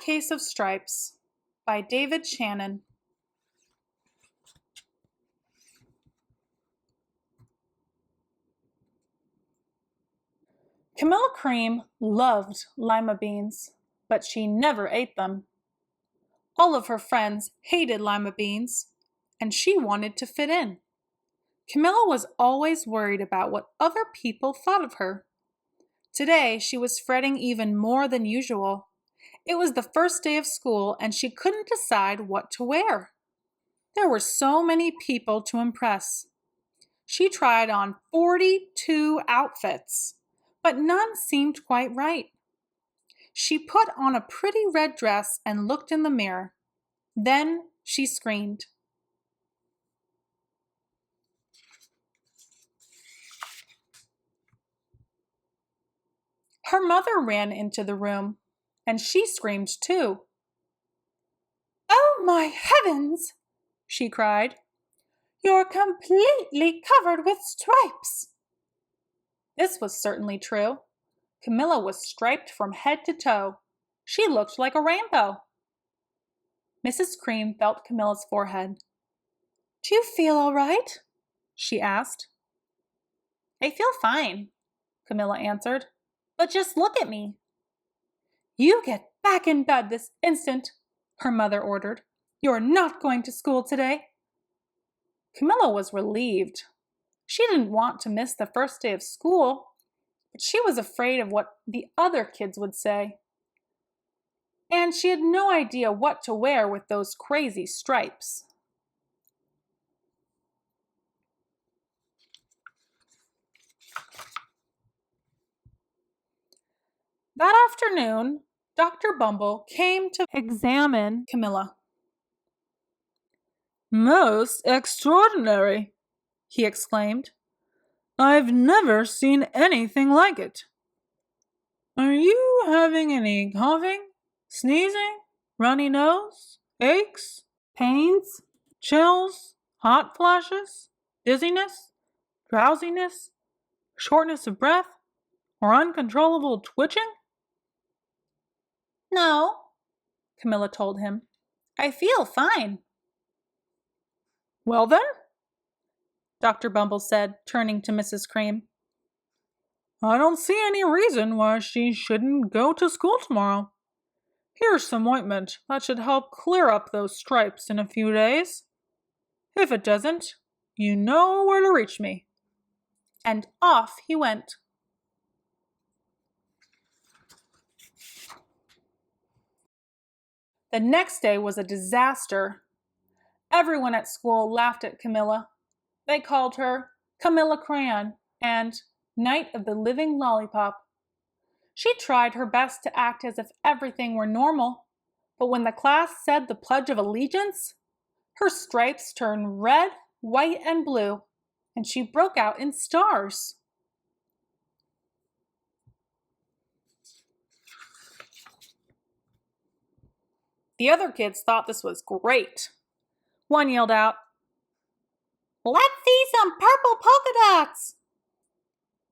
Case of Stripes by David Shannon. Camilla Cream loved lima beans, but she never ate them. All of her friends hated lima beans, and she wanted to fit in. Camilla was always worried about what other people thought of her. Today, she was fretting even more than usual. It was the first day of school, and she couldn't decide what to wear. There were so many people to impress. She tried on 42 outfits, but none seemed quite right. She put on a pretty red dress and looked in the mirror. Then she screamed. Her mother ran into the room, and she screamed too. "Oh my heavens!" she cried. "You're completely covered with stripes." This was certainly true. Camilla was striped from head to toe. She looked like a rainbow. Mrs. Cream felt Camilla's forehead. "Do you feel all right?" she asked. "I feel fine," Camilla answered. "But just look at me." "You get back in bed this instant," her mother ordered. "You're not going to school today." Camilla was relieved. She didn't want to miss the first day of school, but she was afraid of what the other kids would say. And she had no idea what to wear with those crazy stripes. That afternoon, Dr. Bumble came to examine Camilla. "Most extraordinary," he exclaimed. "I've never seen anything like it. Are you having any coughing, sneezing, runny nose, aches, pains, chills, hot flashes, dizziness, drowsiness, shortness of breath, or uncontrollable twitching?" "No," Camilla told him. "I feel fine." "Well then," Dr. Bumble said, turning to Mrs. Cream, "I don't see any reason why she shouldn't go to school tomorrow. Here's some ointment that should help clear up those stripes in a few days. If it doesn't, you know where to reach me." And off he went. The next day was a disaster. Everyone at school laughed at Camilla. They called her Camilla Cream and Night of the Living Lollipop. She tried her best to act as if everything were normal, but when the class said the Pledge of Allegiance, her stripes turned red, white, and blue, and she broke out in stars. The other kids thought this was great. One yelled out, "Let's see some purple polka dots!"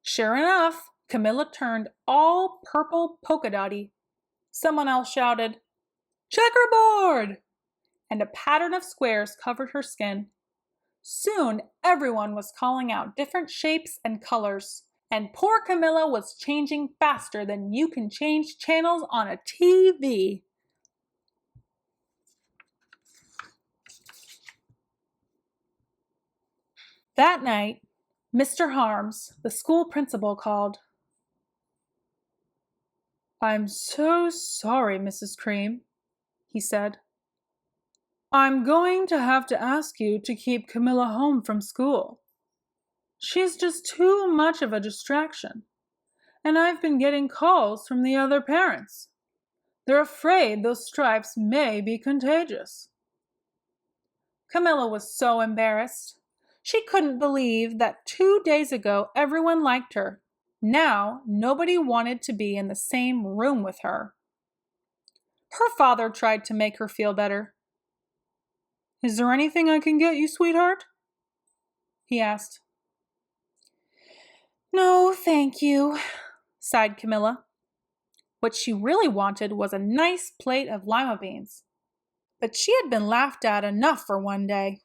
Sure enough, Camilla turned all purple polka dotty. Someone else shouted, "Checkerboard!" and a pattern of squares covered her skin. Soon, everyone was calling out different shapes and colors, and poor Camilla was changing faster than you can change channels on a TV. That night, Mr. Harms, the school principal, called. "I'm so sorry, Mrs. Cream," he said. "I'm going to have to ask you to keep Camilla home from school. She's just too much of a distraction, and I've been getting calls from the other parents. They're afraid those stripes may be contagious." Camilla was so embarrassed. She couldn't believe that 2 days ago everyone liked her. Now nobody wanted to be in the same room with her. Her father tried to make her feel better. "Is there anything I can get you, sweetheart?" he asked. "No, thank you," sighed Camilla. What she really wanted was a nice plate of lima beans. But she had been laughed at enough for one day.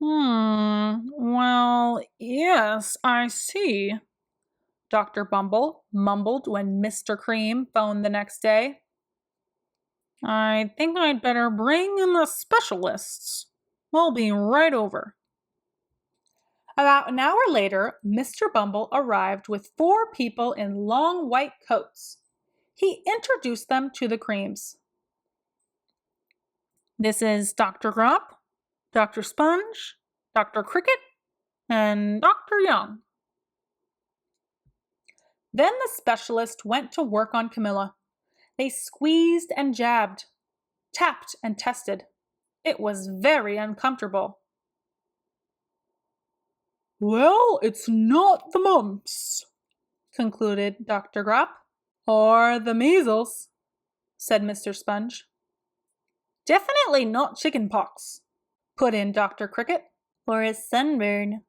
Well, yes, I see, Dr. Bumble mumbled when Mr. Cream phoned the next day. I think I'd better bring in the specialists. We'll be right over. About an hour later, Mr. Bumble arrived with 4 people in long white coats. He introduced them to the Creams. This is Dr. Grop, Dr. Sponge, Dr. Cricket, and Dr. Young. Then the specialist went to work on Camilla. They squeezed and jabbed, tapped and tested. It was very uncomfortable. Well, it's not the mumps, concluded Dr. Grop. Or the measles, said Mr. Sponge. Definitely not chicken pox, put in Dr. Cricket. Or a sunburn,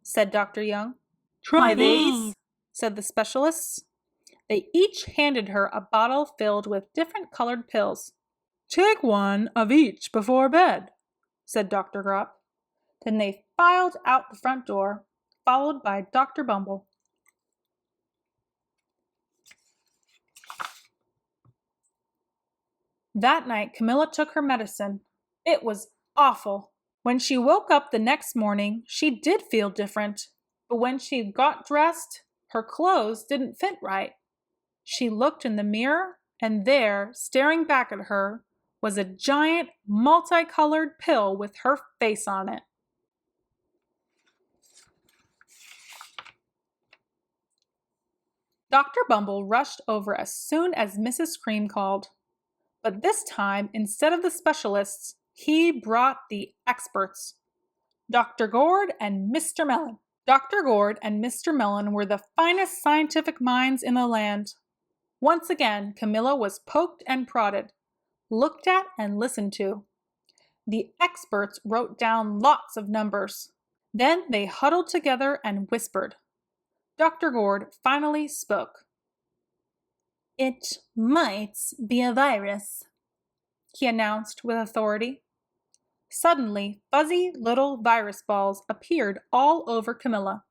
said Dr. Young. Try these, said the specialists. They each handed her a bottle filled with different colored pills. Take one of each before bed, said Dr. Grop. Then they filed out the front door, followed by Dr. Bumble. That night, Camilla took her medicine. It was awful. When she woke up the next morning, she did feel different. But when she got dressed, her clothes didn't fit right. She looked in the mirror, and there, staring back at her, was a giant, multicolored pill with her face on it. Dr. Bumble rushed over as soon as Mrs. Cream called. But this time, instead of the specialists, he brought the experts, Dr. Gourd and Mr. Mellon. Dr. Gourd and Mr. Mellon were the finest scientific minds in the land. Once again, Camilla was poked and prodded, looked at and listened to. The experts wrote down lots of numbers. Then they huddled together and whispered. Dr. Gourd finally spoke. It might be a virus, he announced with authority. Suddenly, fuzzy little virus balls appeared all over Camilla.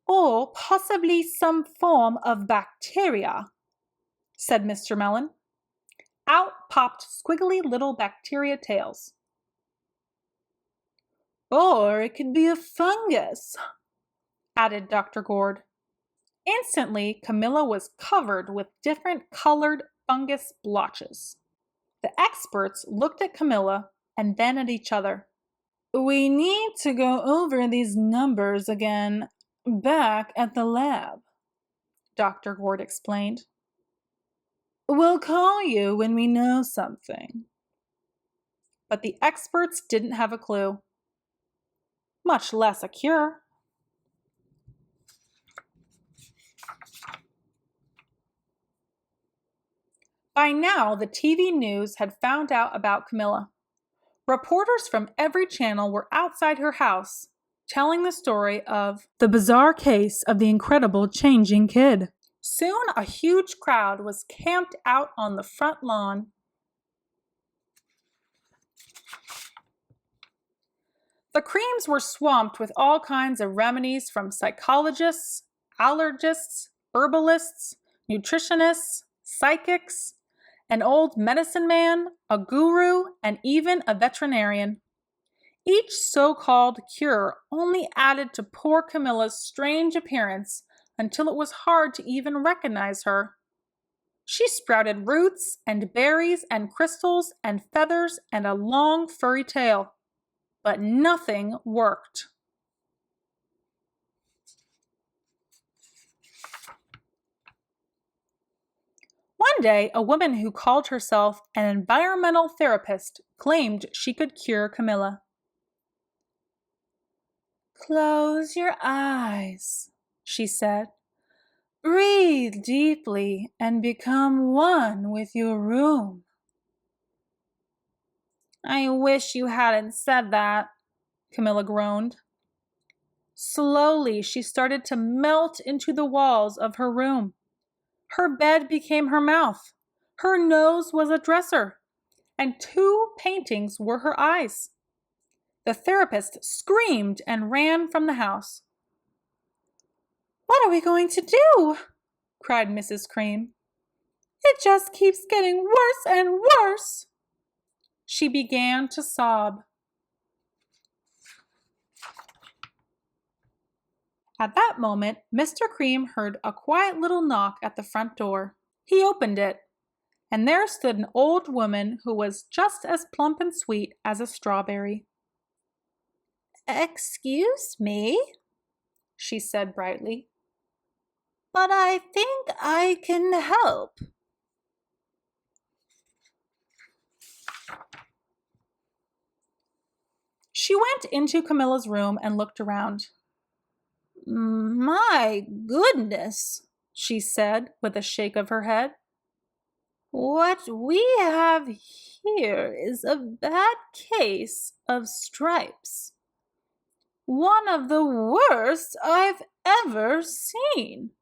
Or possibly some form of bacteria, said Mr. Mellon. Out popped squiggly little bacteria tails. Or it could be a fungus, added Dr. Gourd. Instantly, Camilla was covered with different colored fungus blotches. The experts looked at Camilla and then at each other. We need to go over these numbers again back at the lab, Dr. Gourd explained. We'll call you when we know something. But the experts didn't have a clue, much less a cure. By now, the TV news had found out about Camilla. Reporters from every channel were outside her house, telling the story of the bizarre case of the incredible changing kid. Soon, a huge crowd was camped out on the front lawn. The Creams were swamped with all kinds of remedies from psychologists, allergists, herbalists, nutritionists, psychics, an old medicine man, a guru, and even a veterinarian. Each so-called cure only added to poor Camilla's strange appearance until it was hard to even recognize her. She sprouted roots and berries and crystals and feathers and a long furry tail, but nothing worked. One day, a woman who called herself an environmental therapist claimed she could cure Camilla. Close your eyes, she said. Breathe deeply and become one with your room. I wish you hadn't said that, Camilla groaned. Slowly, she started to melt into the walls of her room. Her bed became her mouth. Her nose was a dresser, and 2 paintings were her eyes. The therapist screamed and ran from the house. "What are we going to do?" cried Mrs. Cream. "It just keeps getting worse and worse." She began to sob. At that moment, Mr. Cream heard a quiet little knock at the front door. He opened it, and there stood an old woman who was just as plump and sweet as a strawberry. "Excuse me," she said brightly, "but I think I can help." She went into Camilla's room and looked around. "My goodness," she said with a shake of her head. "What we have here is a bad case of stripes. One of the worst I've ever seen."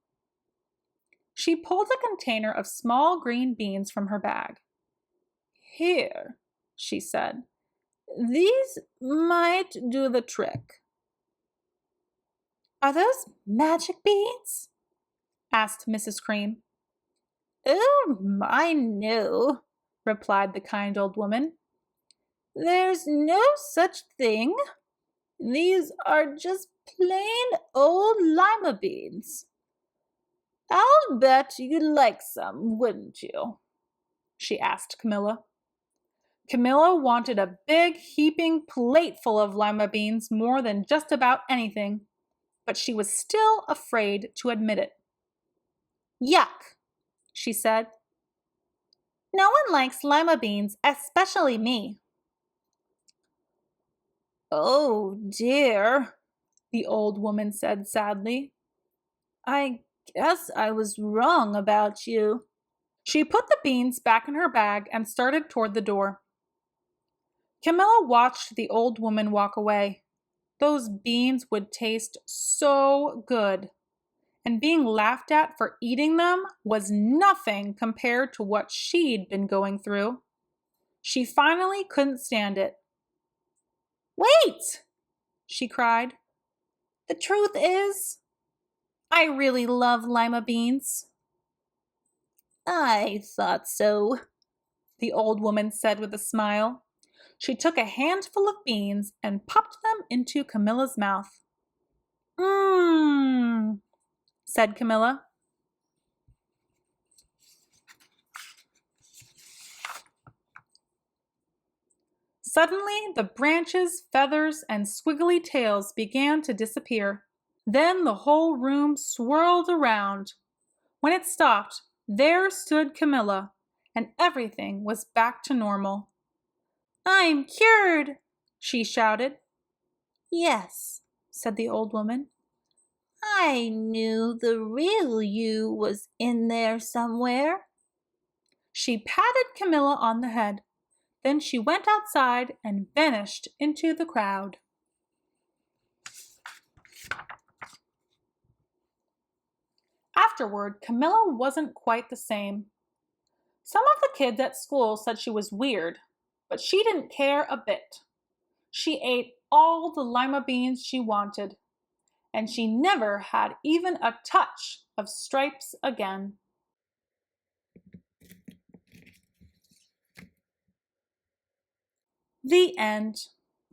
She pulled a container of small green beans from her bag. "Here," she said. "These might do the trick." "Are those magic beans?" asked Mrs. Cream. "Oh, my, no," replied the kind old woman. "There's no such thing. These are just plain old lima beans. I'll bet you'd like some, wouldn't you?" she asked Camilla. Camilla wanted a big, heaping plateful of lima beans more than just about anything, but she was still afraid to admit it. "Yuck," she said. "No one likes lima beans, especially me." "Oh, dear," the old woman said sadly. "I guess I was wrong about you." She put the beans back in her bag and started toward the door. Camilla watched the old woman walk away. Those beans would taste so good, and being laughed at for eating them was nothing compared to what she'd been going through. She finally couldn't stand it. "Wait!" she cried. "The truth is, I really love lima beans." "I thought so," the old woman said with a smile. She took a handful of beans and popped them into Camilla's mouth. "Mmm," said Camilla. Suddenly, the branches, feathers, and squiggly tails began to disappear. Then the whole room swirled around. When it stopped, there stood Camilla, and everything was back to normal. "I'm cured!" she shouted. "Yes," said the old woman. "I knew the real you was in there somewhere." She patted Camilla on the head. Then she went outside and vanished into the crowd. Afterward, Camilla wasn't quite the same. Some of the kids at school said she was weird, but she didn't care a bit. She ate all the lima beans she wanted, and she never had even a touch of stripes again. The end.